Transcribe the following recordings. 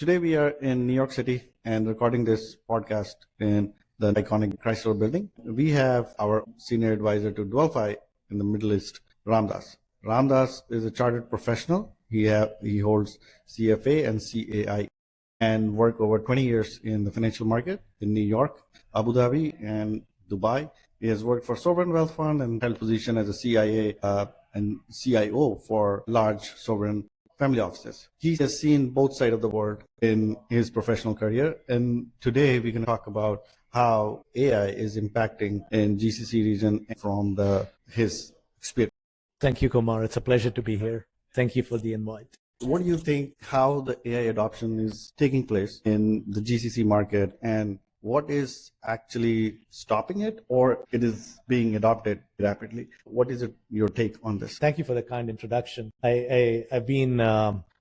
Today we are in New York City and recording this podcast in the iconic Chrysler building. We have our senior advisor to DwellFi in the Middle East, Ramdas. Ramdas is a chartered professional. He holds CFA and CAI and worked over 20 years in the financial market in New York, Abu Dhabi, and Dubai. He has worked for sovereign wealth fund and held position as a CIA and CIO for large sovereign family offices. He has seen both sides of the world in his professional career, and today we're going to talk about how AI is impacting in GCC region from his experience. Thank you, Kumar. It's a pleasure to be here. Thank you for the invite. What do you think how the AI adoption is taking place in the GCC market, and what is actually stopping it, or it is being adopted rapidly? What is your take on this? Thank you for the kind introduction. I've been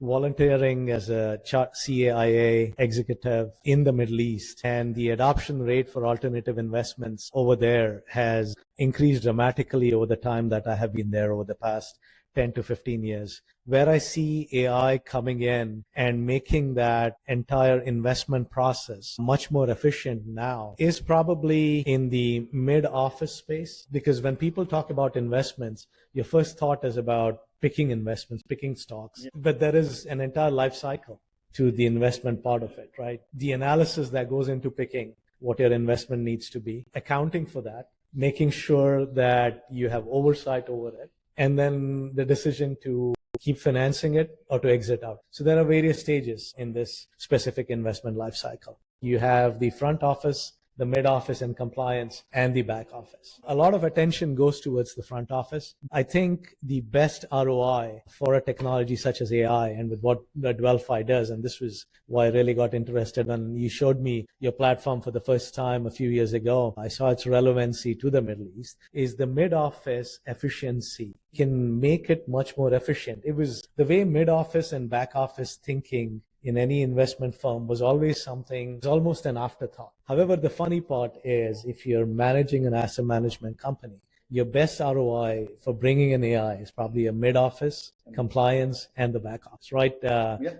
volunteering as a CAIA executive in the Middle East, and the adoption rate for alternative investments over there has increased dramatically over the time that I have been there over the past 10 to 15 years. Where I see AI coming in and making that entire investment process much more efficient now is probably in the mid-office space, because when people talk about investments, your first thought is about picking investments, picking stocks, but there is an entire life cycle to the investment part of it, right? The analysis that goes into picking what your investment needs to be, accounting for that, making sure that you have oversight over it, and then the decision to keep financing it or to exit out. So there are various stages in this specific investment life cycle. You have the front office, the mid office and compliance, and the back office. A lot of attention goes towards the front office. I think the best ROI for a technology such as AI and with what the DwellFi does, and this was why I really got interested when you showed me your platform for the first time a few years ago. I saw its relevancy to the Middle East, is the mid office efficiency can make it much more efficient. It was the way mid office and back office thinking in any investment firm was always something, it's almost an afterthought. However, the funny part is if you're managing an asset management company, your best ROI for bringing in AI is probably a mid-office, compliance, and the back office, right?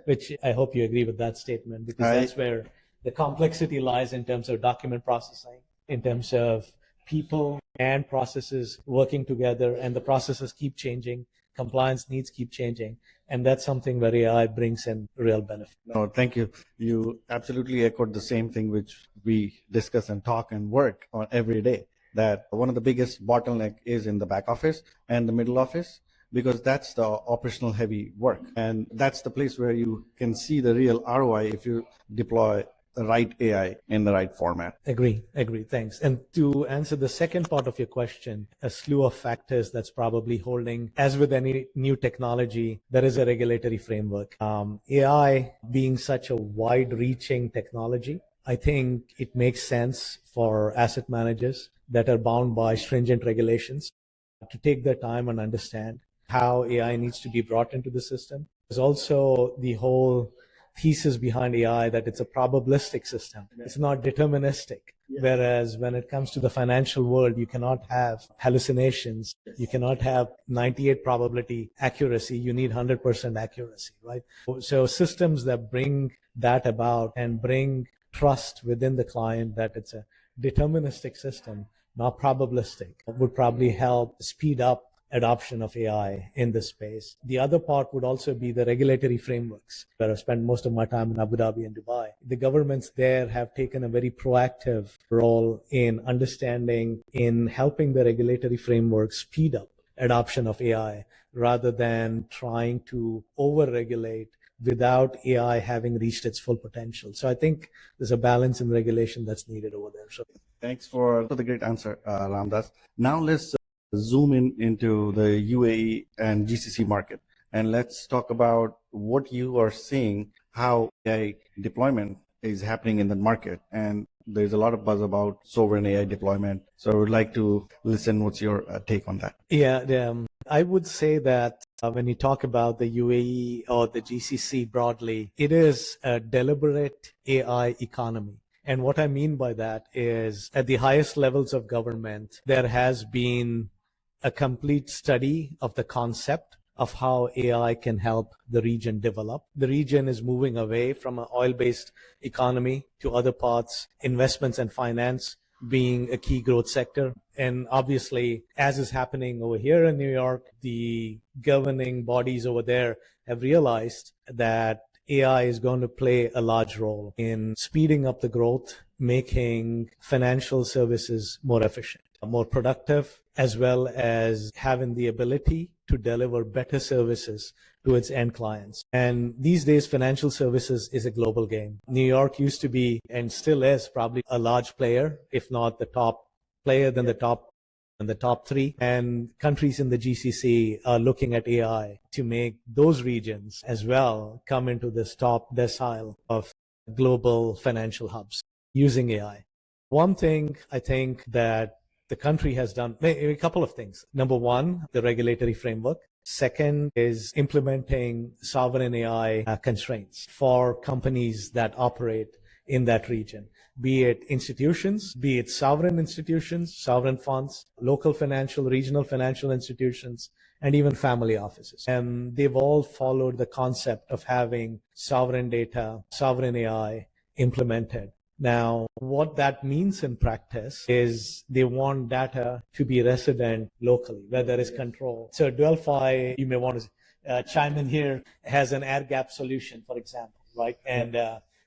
Which I hope you agree with that statement, because that's where the complexity lies in terms of document processing, in terms of people and processes working together, and the processes keep changing, compliance needs keep changing. And that's something where AI brings in real benefit. No, thank you. You absolutely echoed the same thing which we discuss and talk and work on every day, that one of the biggest bottleneck is in the back office and the middle office, because that's the operational heavy work. And that's the place where you can see the real ROI if you deploy the right AI in the right format. Agree. Thanks. And to answer the second part of your question, a slew of factors that's probably holding, as with any new technology, there is a regulatory framework. AI being such a wide-reaching technology, I think it makes sense for asset managers that are bound by stringent regulations to take their time and understand how AI needs to be brought into the system. There's also the whole thesis behind AI that it's a probabilistic system. It's not deterministic. Whereas when it comes to the financial world, you cannot have hallucinations. You cannot have 98 probability accuracy. You need 100% accuracy, right? So systems that bring that about and bring trust within the client that it's a deterministic system, not probabilistic, would probably help speed up adoption of AI in this space. The other part would also be the regulatory frameworks, where I've spent most of my time in Abu Dhabi and Dubai. The governments there have taken a very proactive role in understanding, in helping the regulatory framework speed up adoption of AI, rather than trying to over-regulate without AI having reached its full potential. So I think there's a balance in regulation that's needed over there. So thanks for the great answer, Ramdas. Now let's zoom into the UAE and GCC market, and let's talk about what you are seeing, how AI deployment is happening in the market. And there's a lot of buzz about sovereign AI deployment. So I would like to listen. What's your take on that? I would say that when you talk about the UAE or the GCC broadly, it is a deliberate AI economy. And what I mean by that is at the highest levels of government, there has been a complete study of the concept of how AI can help the region develop. The region is moving away from an oil-based economy to other parts, investments and finance being a key growth sector. And obviously, as is happening over here in New York, the governing bodies over there have realized that AI is going to play a large role in speeding up the growth, making financial services more efficient, more productive, as well as having the ability to deliver better services to its end clients. And these days, financial services is a global game. New York used to be, and still is, probably a large player, if not the top player, then the top three. And countries in the GCC are looking at AI to make those regions as well come into this top decile of global financial hubs using AI. One thing I think that the country has done, a couple of things. Number one, the regulatory framework. Second is implementing sovereign AI constraints for companies that operate in that region, be it institutions, be it sovereign institutions, sovereign funds, local financial, regional financial institutions, and even family offices. And they've all followed the concept of having sovereign data, sovereign AI implemented. Now, what that means in practice is they want data to be resident locally, where there is control. So DwellFi, you may want to chime in here, has an air gap solution, for example, right? And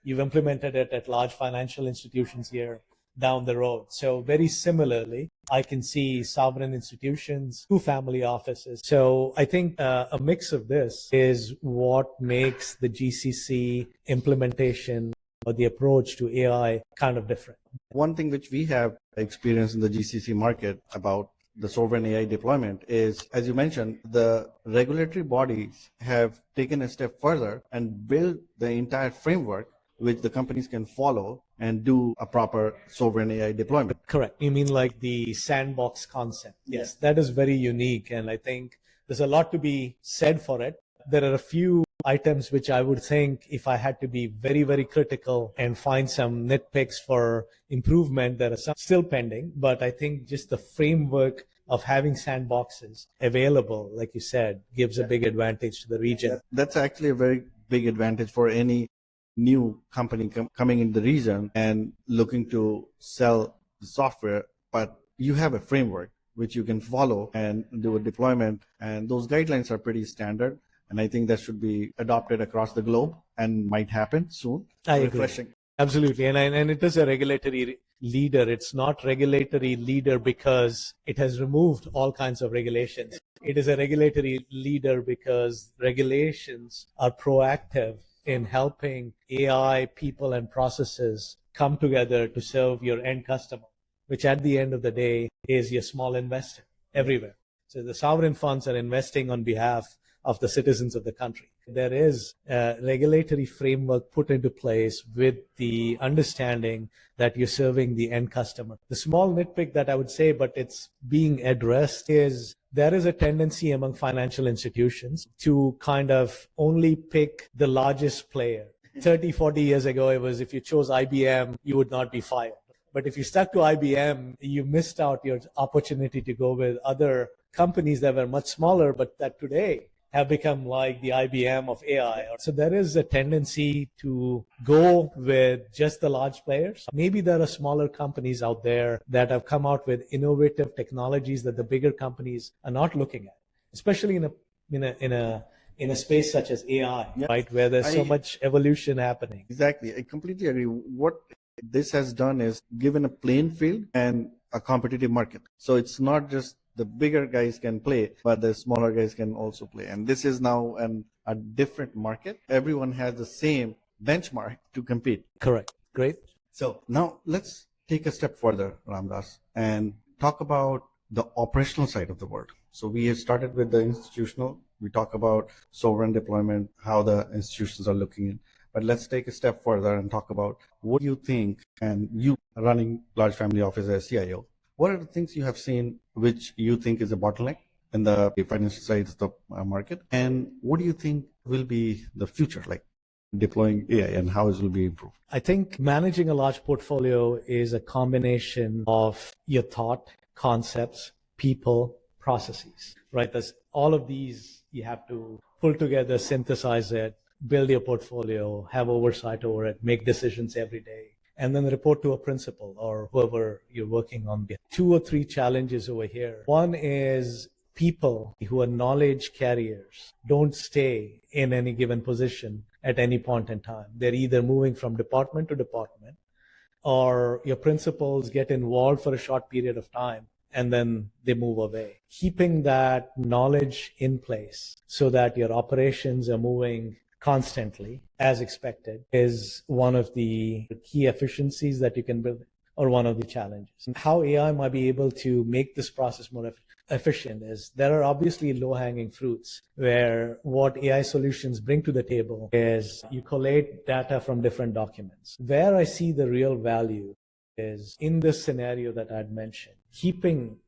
you've implemented it at large financial institutions here down the road. So very similarly, I can see sovereign institutions to family offices. So I think a mix of this is what makes the GCC implementation or the approach to AI kind of different. One thing which we have experienced in the GCC market about the sovereign AI deployment is, as you mentioned, the regulatory bodies have taken a step further and built the entire framework which the companies can follow and do a proper sovereign AI deployment. Correct. You mean like the sandbox concept? Yes, that is very unique. And I think there's a lot to be said for it. There are a few items which I would think, if I had to be very, very critical and find some nitpicks for improvement, there are some still pending. But I think just the framework of having sandboxes available, like you said, gives a big advantage to the region. That's actually a very big advantage for any new company coming in the region and looking to sell the software, but you have a framework which you can follow and do a deployment, and those guidelines are pretty standard, and I think that should be adopted across the globe and might happen soon. I agree. Absolutely. And it is a regulatory leader. It's not regulatory leader because it has removed all kinds of regulations. It is a regulatory leader because regulations are proactive in helping AI, people, and processes come together to serve your end customer, which at the end of the day is your small investor everywhere. So the sovereign funds are investing on behalf of the citizens of the country. There is a regulatory framework put into place with the understanding that you're serving the end customer. The small nitpick that I would say, but it's being addressed, is there is a tendency among financial institutions to kind of only pick the largest player. 30, 40 years ago, it was if you chose IBM, you would not be fired. But if you stuck to IBM, you missed out your opportunity to go with other companies that were much smaller, but that today have become like the IBM of AI. So there is a tendency to go with just the large players. Maybe there are smaller companies out there that have come out with innovative technologies that the bigger companies are not looking at, especially in a space such as AI, right, where there's so much evolution happening. Exactly. I completely agree. What this has done is given a playing field and a competitive market. So it's not just the bigger guys can play, but the smaller guys can also play. And this is now a different market. Everyone has the same benchmark to compete. Correct. Great. So now let's take a step further, Ramdas, and talk about the operational side of the world. So we have started with the institutional. We talk about sovereign deployment, how the institutions are looking in. But let's take a step further and talk about what you think, and you running large family office as CIO, what are the things you have seen which you think is a bottleneck in the financial side of the market? And what do you think will be the future, like deploying AI, and how it will be improved? I think managing a large portfolio is a combination of your thought, concepts, people, processes, right? There's all of these You have to pull together, synthesize it, build your portfolio, have oversight over it, make decisions every day, and then report to a principal or whoever you're working on. Two or three challenges over here. One is people who are knowledge carriers don't stay in any given position at any point in time. They're either moving from department to department, or your principals get involved for a short period of time and then they move away. Keeping that knowledge in place so that your operations are moving constantly as expected is one of the key efficiencies that you can build, or one of the challenges. How AI might be able to make this process more efficient is there are obviously low-hanging fruits where what AI solutions bring to the table is you collate data from different documents. Where I see the real value is in this scenario that I'd mentioned.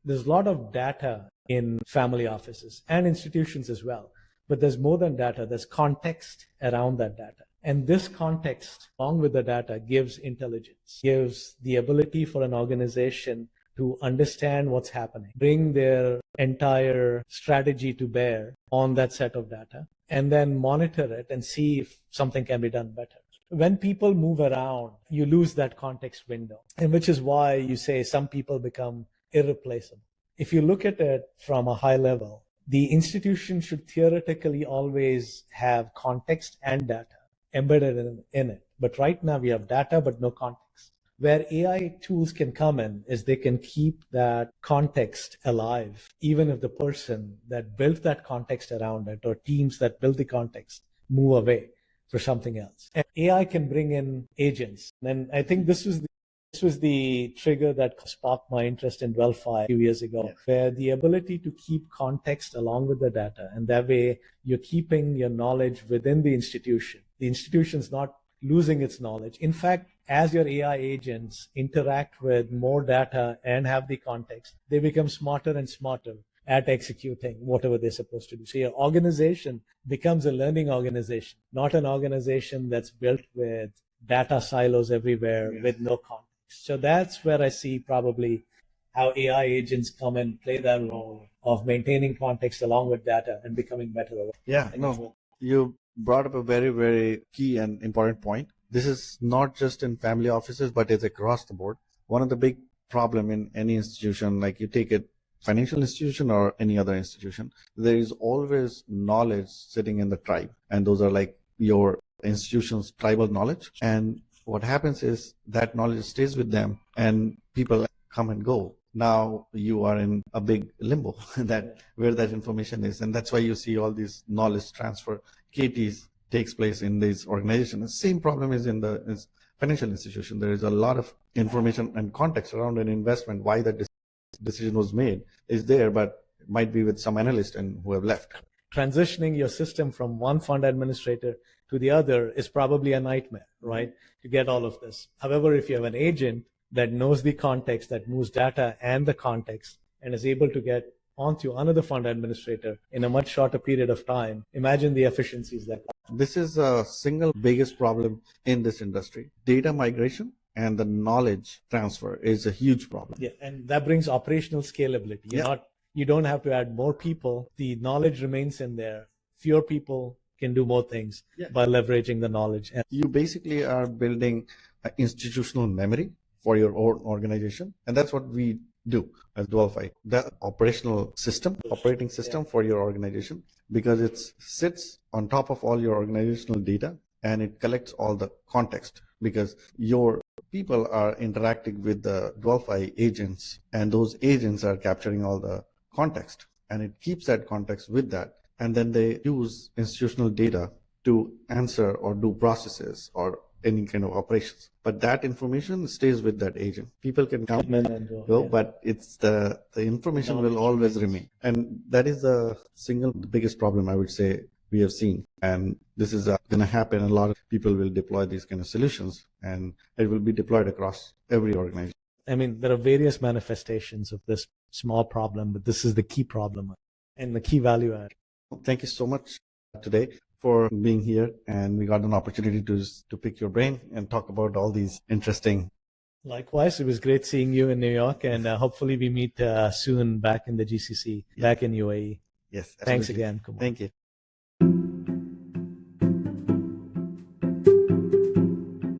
There's a lot of data in family offices and institutions as well, but there's more than data, there's context around that data. And this context, along with the data, gives intelligence, gives the ability for an organization to understand what's happening, bring their entire strategy to bear on that set of data, and then monitor it and see if something can be done better. When people move around, you lose that context window, and which is why you say some people become irreplaceable. If you look at it from a high level, the institution should theoretically always have context and data embedded in it. But right now we have data but no context. Where AI tools can come in is they can keep that context alive, even if the person that built that context around it or teams that built the context move away for something else. And AI can bring in agents. And I think this was the trigger that sparked my interest in DwellFi a few years ago, yes, where the ability to keep context along with the data, and that way you're keeping your knowledge within the institution. The institution's not losing its knowledge. In fact, as your AI agents interact with more data and have the context, they become smarter and smarter at executing whatever they're supposed to do. So your organization becomes a learning organization, not an organization that's built with data silos everywhere, yes, with no context. So that's where I see probably how AI agents come and play that role of maintaining context along with data and becoming better. Yeah, no, you brought up a very, very key and important point. This is not just in family offices, but it's across the board. One of the big problem in any institution, like you take a financial institution or any other institution, there is always knowledge sitting in the tribe. And those are like your institution's tribal knowledge. And what happens is that knowledge stays with them and people come and go. Now you are in a big limbo where that information is. And that's why you see all these knowledge transfer KTs takes place in these organizations. The same problem is in the financial institution. There is a lot of information and context around an investment, why that decision was made is there, but it might be with some analyst and who have left. Transitioning your system from one fund administrator to the other is probably a nightmare, right? To get all of this. However, if you have an agent that knows the context, that moves data and the context, and is able to get onto another fund administrator in a much shorter period of time, imagine the efficiencies that. This is a single biggest problem in this industry. Data migration and the knowledge transfer is a huge problem. Yeah, and that brings operational scalability. You don't have to add more people. The knowledge remains in there. Fewer people can do more things by leveraging the knowledge. And you basically are building an institutional memory for your own organization. And that's what we do as DwellFi. The operating system for your organization, because it sits on top of all your organizational data and it collects all the context, because your people are interacting with the DwellFi agents and those agents are capturing all the context, and it keeps that context with that. And then they use institutional data to answer or do processes or any kind of operations. But that information stays with that agent. People can come and go, but it's the information will always remain. And that is the biggest problem I would say we have seen. And this is going to happen. A lot of people will deploy these kind of solutions and it will be deployed across every organization. I mean, there are various manifestations of this small problem, but this is the key problem and the key value add. Thank you so much today for being here, and we got an opportunity to pick your brain and talk about all these interesting. Likewise, it was great seeing you in New York, and hopefully we meet soon back in the GCC, back in UAE. Yes. Absolutely. Thanks again, Kumar. Thank you.